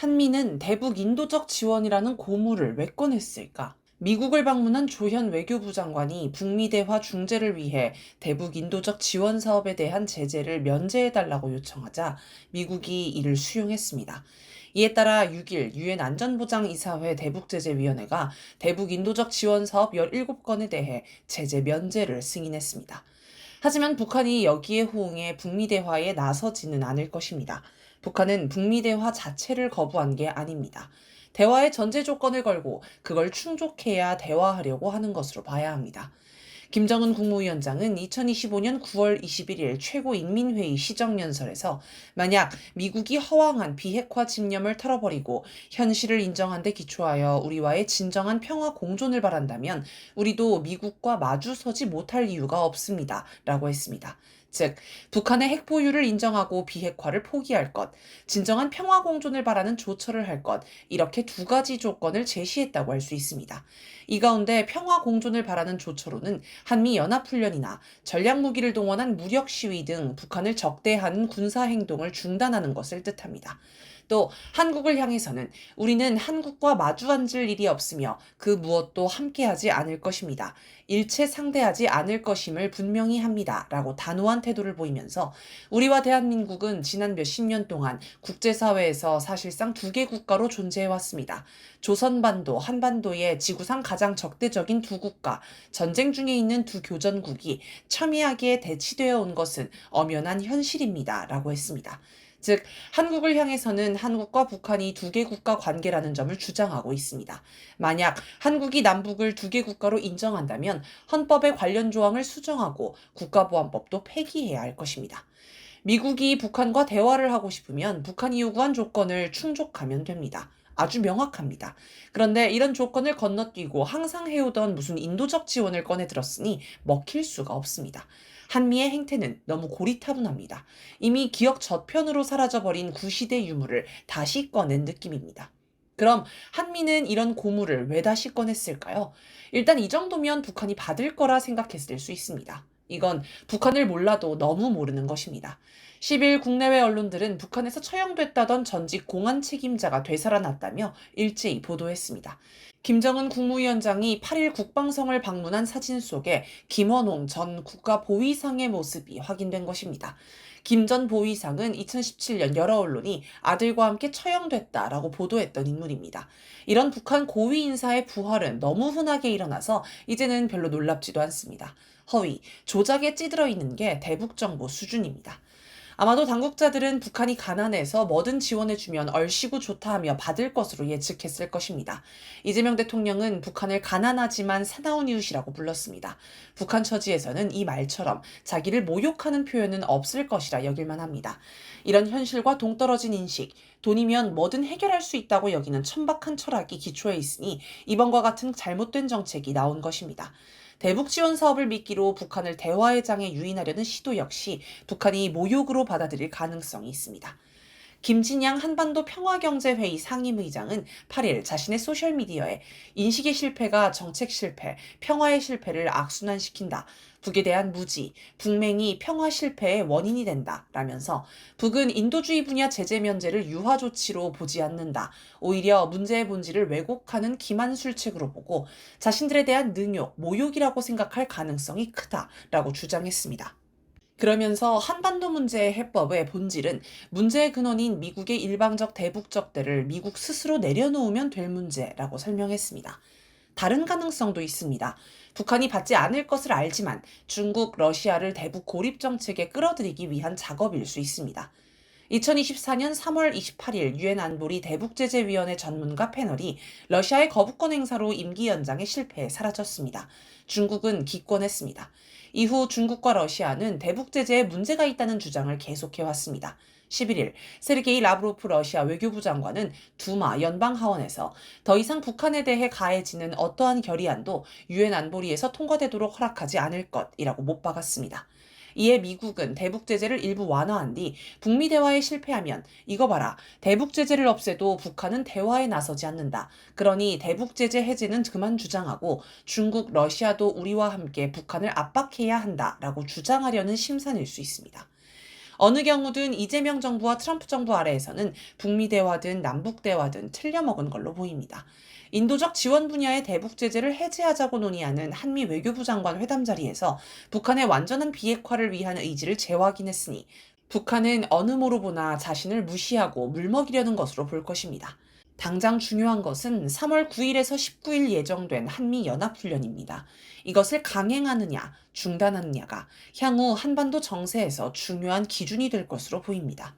한미는 대북 인도적 지원이라는 고무를 왜 꺼냈을까? 미국을 방문한 조현 외교부 장관이 북미 대화 중재를 위해 대북 인도적 지원 사업에 대한 제재를 면제해달라고 요청하자 미국이 이를 수용했습니다. 이에 따라 6일 유엔 안전보장이사회 대북제재위원회가 대북 인도적 지원 사업 17건에 대해 제재 면제를 승인했습니다. 하지만 북한이 여기에 호응해 북미 대화에 나서지는 않을 것입니다. 북한은 북미 대화 자체를 거부한 게 아닙니다. 대화의 전제 조건을 걸고 그걸 충족해야 대화하려고 하는 것으로 봐야 합니다. 김정은 국무위원장은 2025년 9월 21일 최고인민회의 시정연설에서 만약 미국이 허황한 비핵화 집념을 털어버리고 현실을 인정한 데 기초하여 우리와의 진정한 평화 공존을 바란다면 우리도 미국과 마주서지 못할 이유가 없습니다. 라고 했습니다. 즉, 북한의 핵 보유를 인정하고 비핵화를 포기할 것, 진정한 평화 공존을 바라는 조처를 할 것, 이렇게 두 가지 조건을 제시했다고 할 수 있습니다. 이 가운데 평화 공존을 바라는 조처로는 한미 연합훈련이나 전략무기를 동원한 무력 시위 등 북한을 적대하는 군사행동을 중단하는 것을 뜻합니다. 또 한국을 향해서는 우리는 한국과 마주 앉을 일이 없으며 그 무엇도 함께하지 않을 것입니다. 일체 상대하지 않을 것임을 분명히 합니다. 라고 단호한 태도를 보이면서 우리와 대한민국은 지난 몇십 년 동안 국제사회에서 사실상 두 개 국가로 존재해왔습니다. 조선반도, 한반도의 지구상 가장 적대적인 두 국가, 전쟁 중에 있는 두 교전국이 첨예하게 대치되어 온 것은 엄연한 현실입니다. 라고 했습니다. 즉, 한국을 향해서는 한국과 북한이 두 개 국가 관계라는 점을 주장하고 있습니다. 만약 한국이 남북을 두 개 국가로 인정한다면 헌법의 관련 조항을 수정하고 국가보안법도 폐기해야 할 것입니다. 미국이 북한과 대화를 하고 싶으면 북한이 요구한 조건을 충족하면 됩니다. 아주 명확합니다. 그런데 이런 조건을 건너뛰고 항상 해오던 무슨 인도적 지원을 꺼내 들었으니 먹힐 수가 없습니다. 한미의 행태는 너무 고리타분합니다. 이미 기억 저편으로 사라져버린 구시대 유물을 다시 꺼낸 느낌입니다. 그럼 한미는 이런 고무를 왜 다시 꺼냈을까요? 일단 이 정도면 북한이 받을 거라 생각했을 수 있습니다. 이건 북한을 몰라도 너무 모르는 것입니다. 10일 국내외 언론들은 북한에서 처형됐다던 전직 공안 책임자가 되살아났다며 일제히 보도했습니다. 김정은 국무위원장이 8일 국방성을 방문한 사진 속에 김원홍 전 국가보위상의 모습이 확인된 것입니다. 김 전 보위상은 2017년 여러 언론이 아들과 함께 처형됐다라고 보도했던 인물입니다. 이런 북한 고위 인사의 부활은 너무 흔하게 일어나서 이제는 별로 놀랍지도 않습니다. 허위, 조작에 찌들어 있는 게 대북 정보 수준입니다. 아마도 당국자들은 북한이 가난해서 뭐든 지원해주면 얼씨구 좋다 하며 받을 것으로 예측했을 것입니다. 이재명 대통령은 북한을 가난하지만 사나운 이웃이라고 불렀습니다. 북한 처지에서는 이 말처럼 자기를 모욕하는 표현은 없을 것이라 여길만 합니다. 이런 현실과 동떨어진 인식, 돈이면 뭐든 해결할 수 있다고 여기는 천박한 철학이 기초에 있으니 이번과 같은 잘못된 정책이 나온 것입니다. 대북 지원 사업을 미끼로 북한을 대화의 장에 유인하려는 시도 역시 북한이 모욕으로 받아들일 가능성이 있습니다. 김진양 한반도 평화경제회의 상임의장은 8일 자신의 소셜미디어에 인식의 실패가 정책 실패, 평화의 실패를 악순환시킨다. 북에 대한 무지, 북맹이 평화 실패의 원인이 된다. 라면서 북은 인도주의 분야 제재 면제를 유화 조치로 보지 않는다. 오히려 문제의 본질을 왜곡하는 기만술책으로 보고 자신들에 대한 능욕, 모욕이라고 생각할 가능성이 크다라고 주장했습니다. 그러면서 한반도 문제의 해법의 본질은 문제의 근원인 미국의 일방적 대북적대를 미국 스스로 내려놓으면 될 문제라고 설명했습니다. 다른 가능성도 있습니다. 북한이 받지 않을 것을 알지만 중국, 러시아를 대북 고립 정책에 끌어들이기 위한 작업일 수 있습니다. 2024년 3월 28일 유엔 안보리 대북제재위원회 전문가 패널이 러시아의 거부권 행사로 임기 연장에 실패해 사라졌습니다. 중국은 기권했습니다. 이후 중국과 러시아는 대북제재에 문제가 있다는 주장을 계속해왔습니다. 11일 세르게이 라브로프 러시아 외교부 장관은 두마 연방하원에서 더 이상 북한에 대해 가해지는 어떠한 결의안도 유엔 안보리에서 통과되도록 허락하지 않을 것이라고 못 박았습니다. 이에 미국은 대북 제재를 일부 완화한 뒤 북미 대화에 실패하면 이거 봐라. 대북 제재를 없애도 북한은 대화에 나서지 않는다. 그러니 대북 제재 해제는 그만 주장하고 중국, 러시아도 우리와 함께 북한을 압박해야 한다라고 주장하려는 심산일 수 있습니다. 어느 경우든 이재명 정부와 트럼프 정부 아래에서는 북미 대화든 남북 대화든 틀려먹은 걸로 보입니다. 인도적 지원 분야의 대북 제재를 해제하자고 논의하는 한미 외교부 장관 회담 자리에서 북한의 완전한 비핵화를 위한 의지를 재확인했으니 북한은 어느 모로 보나 자신을 무시하고 물먹이려는 것으로 볼 것입니다. 당장 중요한 것은 3월 9일에서 19일 예정된 한미 연합훈련입니다. 이것을 강행하느냐, 중단하느냐가 향후 한반도 정세에서 중요한 기준이 될 것으로 보입니다.